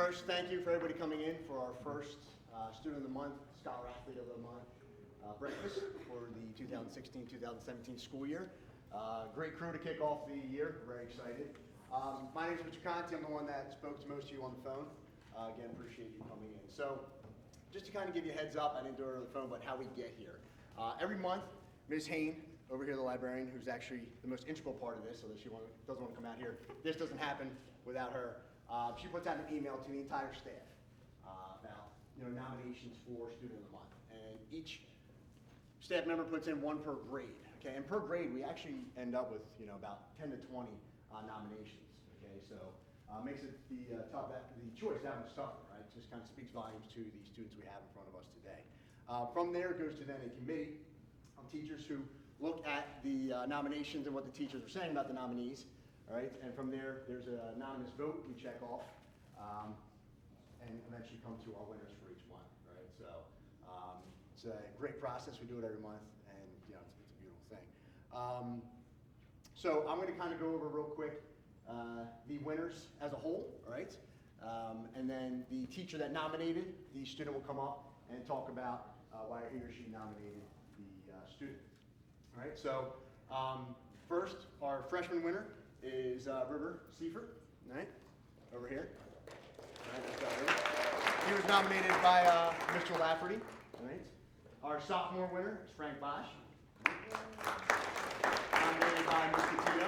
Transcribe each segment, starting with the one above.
First, thank you for everybody coming in for our first Student of the Month, Scholar Athlete of the Month breakfast for the 2016-2017 school year. Great crew to kick off the year, very excited. My name is Mr. Conti, I'm the one that spoke to most of you on the phone. Again, appreciate you coming in. So, just to kind of give you a heads up, I didn't do it over the phone, but how we get here. Every month, Ms. Hain, over here, the librarian, who's actually the most integral part of this, so that she doesn't want to come out here. This doesn't happen without her. She puts out an email to the entire staff about nominations for Student of the Month, and each staff member puts in one per grade. Okay, and per grade we actually end up with about 10 to 20 nominations. Okay, so makes it the choice that much tougher, right? Just kind of speaks volumes to the students we have in front of us today. From there it goes to then a committee of teachers who look at the nominations and what the teachers are saying about the nominees. All right, and from there, there's a anonymous vote we check off, and eventually come to our winners for each one. Right, so it's a great process. We do it every month, and it's a beautiful thing. So I'm going to kind of go over real quick the winners as a whole. All right, and then the teacher that nominated the student will come up and talk about why he or she nominated the student. All right, so first, our freshman winner is River Seifert, right, over here. All right, he was nominated by Mr. Lafferty. Right. Our sophomore winner is Frank Bosch, nominated by Mr. Tito.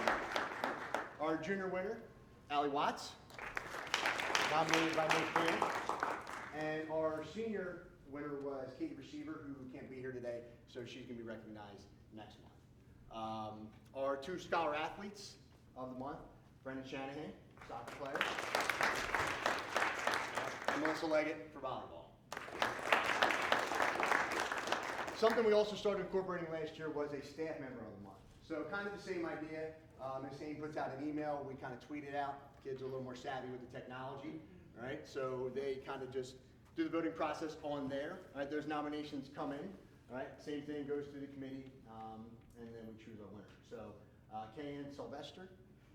Our junior winner, Allie Watts, nominated by Ms. Pam. And our senior winner was Katie Receiver, who can't be here today, so she's going to be recognized next month. Our two scholar athletes of the month, Brendan Shanahan, soccer player, and Melissa Leggett for volleyball. Something we also started incorporating last year was a staff member of the month. So kind of the same idea. Ms. Hain puts out an email, we kind of tweet it out. Kids are a little more savvy with the technology, right? So they kind of just do the voting process on there. Right? Those nominations come in, right? Same thing goes to the committee, and then we choose our winner. So Kayan Sylvester,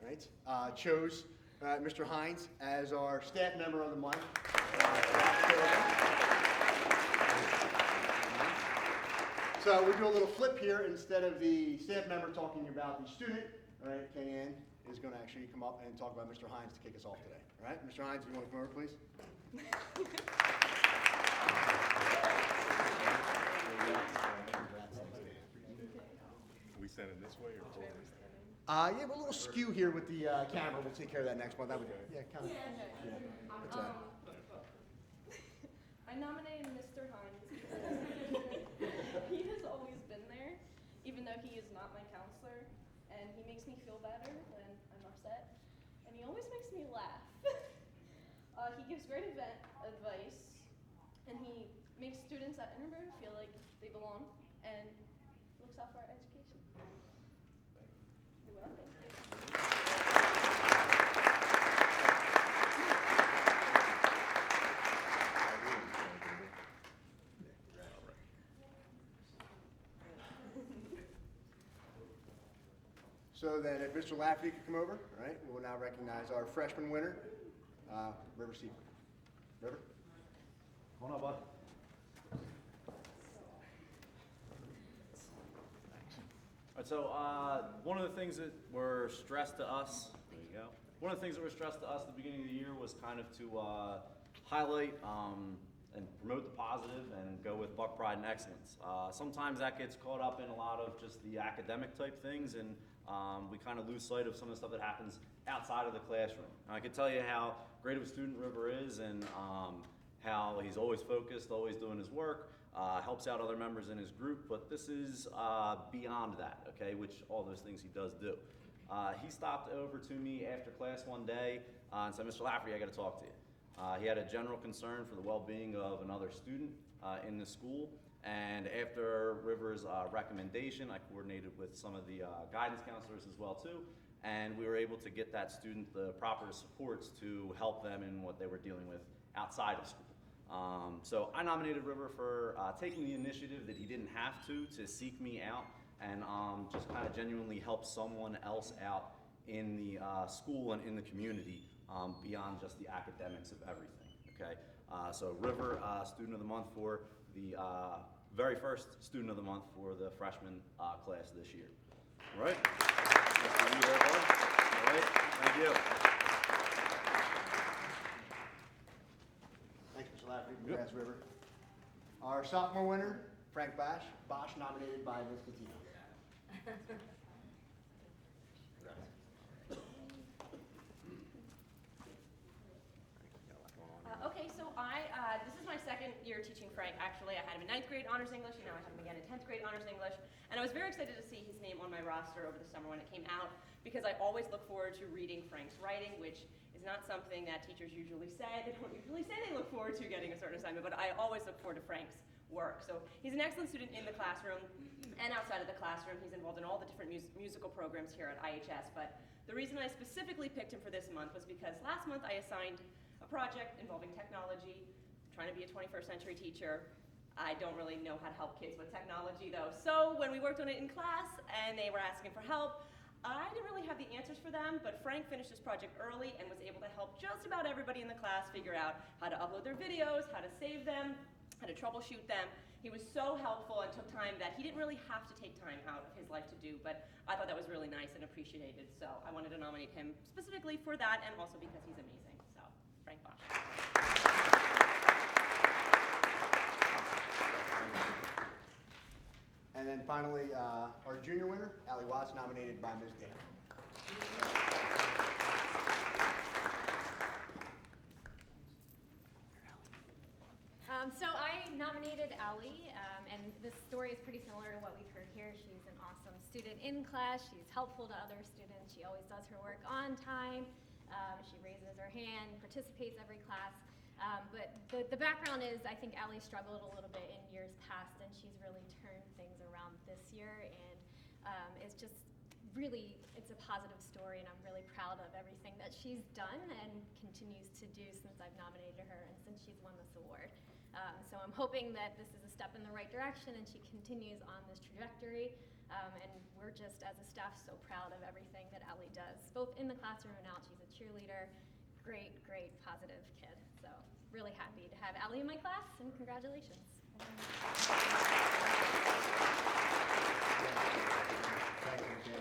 right, chose Mr. Hines as our staff member of the month. So we do a little flip here. Instead of the staff member talking about the student, right, Kayan is going to actually come up and talk about Mr. Hines to kick us off today. All right, Mr. Hines, if you want to come over, please. Are we standing this way or forward? Yeah, we're a little skew here with the camera. We'll take care of that next month. That would, yeah, kind of. Yeah. I nominated Mr. Hines because he has always been there, even though he is not my counselor, and he makes me feel better when I'm upset, and he always makes me laugh. He gives great advice, and he makes students at Interboro feel like they belong, and looks out for our education. You're welcome. So then if Mr. Lafferty could come over, all right, we will now recognize our freshman winner, River Seifert. River? Come on up, bud. All right, so one of the things that were stressed to us, there you go. One of the things that were stressed to us at the beginning of the year was kind of to highlight and promote the positive and go with Buck Pride and Excellence. Sometimes that gets caught up in a lot of just the academic type things, and we kind of lose sight of some of the stuff that happens outside of the classroom. I can tell you how great of a student River is, and how he's always focused, always doing his work, helps out other members in his group, but this is beyond that, okay, which all those things he does do. He stopped over to me after class one day and said, Mr. Lafferty, I got to talk to you. He had a general concern for the well-being of another student in the school, and after River's recommendation, I coordinated with some of the guidance counselors as well too, and we were able to get that student the proper supports to help them in what they were dealing with outside of school. So I nominated River for taking the initiative that he didn't have to seek me out and just kind of genuinely help someone else out in the school and in the community beyond just the academics of everything. Okay, so River, Student of the Month for the very first Student of the Month for the freshman class this year. All right? Nice to meet you, everyone. All right, thank you. Thanks, Mr. Lafferty. Congrats, River. Our sophomore winner, Frank Bosch, nominated by Ms. Catino. Okay, so this is my second year teaching Frank. Actually, I had him in 9th grade honors English, and now I have him again in 10th grade honors English. And I was very excited to see his name on my roster over the summer when it came out, because I always look forward to reading Frank's writing, which is not something that teachers usually say. They don't usually say they look forward to getting a certain assignment, but I always look forward to Frank's work. So he's an excellent student in the classroom and outside of the classroom. He's involved in all the different musical programs here at IHS, but the reason I specifically picked him for this month was because last month I assigned a project involving technology, trying to be a 21st century teacher. I don't really know how to help kids with technology though. So when we worked on it in class and they were asking for help, I didn't really have the answers for them, but Frank finished this project early and was able to help just about everybody in the class figure out how to upload their videos, how to save them, how to troubleshoot them. He was so helpful and took time that he didn't really have to take time out of his life to do, but I thought that was really nice and appreciated. So I wanted to nominate him specifically for that and also because he's amazing. So, Frank Bosch. And then finally, our junior winner, Allie Watts, nominated by Ms. Dan. So I nominated Allie, and this story is pretty similar to what we've heard here. She's an awesome student in class. She's helpful to other students. She always does her work on time. She raises her hand, participates every class. But the background is, I think Allie struggled a little bit in years past, and she's really turned things around this year. And it's just really, it's a positive story, and I'm really proud of everything that she's done and continues to do since I've nominated her and since she's won this award. So I'm hoping that this is a step in the right direction and she continues on this trajectory. And we're just, as a staff, so proud of everything that Allie does, both in the classroom and out. She's a cheerleader, great, positive kid. So really happy to have Allie in my class, and congratulations. Thank you, Jen.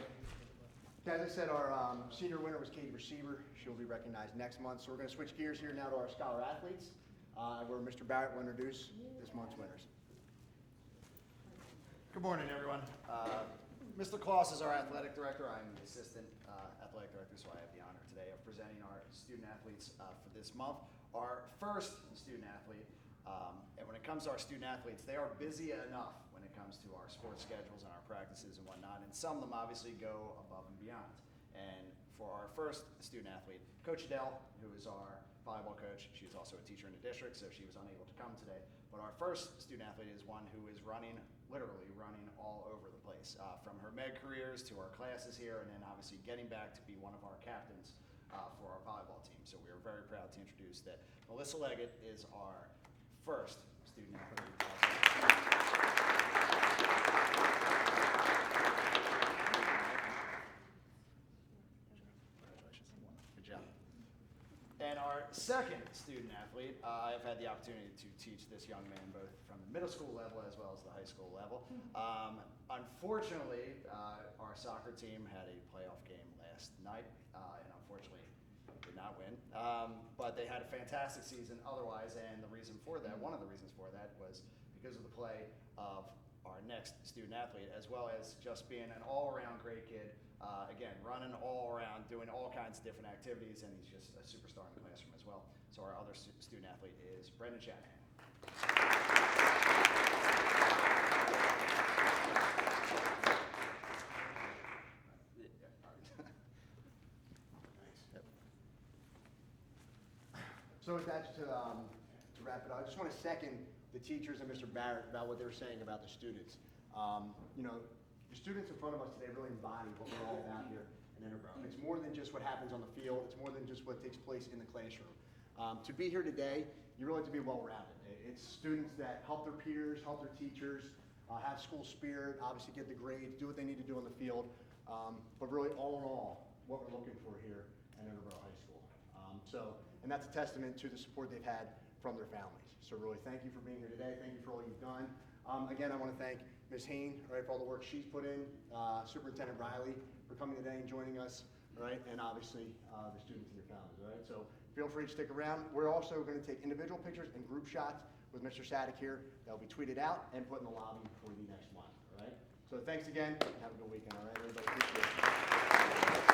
As I said, our senior winner was Katie Receiver. She'll be recognized next month. So we're going to switch gears here now to our scholar athletes, where Mr. Barrett will introduce this month's winners. Good morning, everyone. Mr. Kloss is our athletic director. I'm the assistant athletic director, so I have the honor today of presenting our student athletes for this month. Our first student athlete, and when it comes to our student athletes, they are busy enough when it comes to our sports schedules and our practices and whatnot, and some of them obviously go above and beyond. And for our first student athlete, Coach Adele, who is our volleyball coach, she's also a teacher in the district, so she was unable to come today. But our first student athlete is one who is literally running all over the place, from her med careers to our classes here, and then obviously getting back to be one of our captains for our volleyball team. So we are very proud to introduce that Melissa Leggett is our first student athlete. Good job. And our second student athlete, I've had the opportunity to teach this young man both from the middle school level as well as the high school level. Unfortunately, our soccer team had a playoff game last night, and unfortunately did not win. But they had a fantastic season otherwise, and the reason for that, one of the reasons for that, was because of the play of our next student athlete, as well as just being an all-around great kid. Again, running all around, doing all kinds of different activities, and he's just a superstar in the classroom as well. So our other student athlete is Brendan Shanahan. So with that, to wrap it up, I just want to second the teachers and Mr. Barrett about what they were saying about the students. The students in front of us today really embody what we're all about here in Interboro. It's more than just what happens on the field. It's more than just what takes place in the classroom. To be here today, you really have to be well-rounded. It's students that help their peers, help their teachers, have school spirit, obviously get the grades, do what they need to do on the field. But really, all in all, what we're looking for here at Interboro High School. And that's a testament to the support they've had from their families. So really, thank you for being here today. Thank you for all you've done. Again, I want to thank Ms. Hain, all right, for all the work she's put in, Superintendent Riley for coming today and joining us, all right, and obviously the students and your families, all right. So feel free to stick around. We're also going to take individual pictures and group shots with Mr. Sadik here. That'll be tweeted out and put in the lobby for the next month, all right. So thanks again. Have a good weekend, all right, everybody. Appreciate it.